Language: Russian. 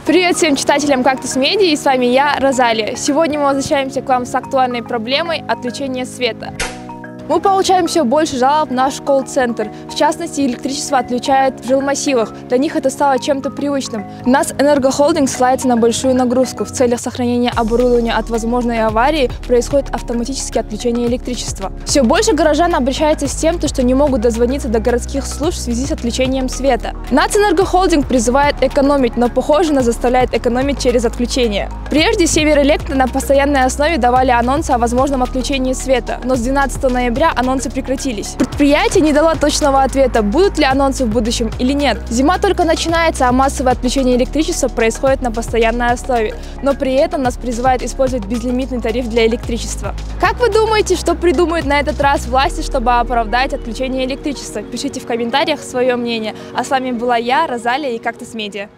Привет всем читателям Cactus Media, и с вами я, Розалия. Сегодня мы возвращаемся к вам с актуальной проблемой отключения света. Мы получаем все больше жалоб в наш колл-центр. В частности, электричество отключают в жилмассивах. Для них это стало чем-то привычным. НАС Энергохолдинг ссылается на большую нагрузку. В целях сохранения оборудования от возможной аварии происходит автоматическое отключение электричества. Все больше горожан обращаются с тем, что не могут дозвониться до городских служб в связи с отключением света. НАС Энергохолдинг призывает экономить, но, похоже, нас заставляет экономить через отключение. Прежде Северэлектро на постоянной основе давали анонсы о возможном отключении света, но с 12 ноября анонсы прекратились. Предприятие не дало точного ответа, будут ли анонсы в будущем или нет. Зима только начинается, а массовое отключение электричества происходит на постоянной основе, но при этом нас призывают использовать безлимитный тариф для электричества. Как вы думаете, что придумают на этот раз власти, чтобы оправдать отключение электричества? Пишите в комментариях свое мнение. А с вами была я, Розалия и Cactus Media.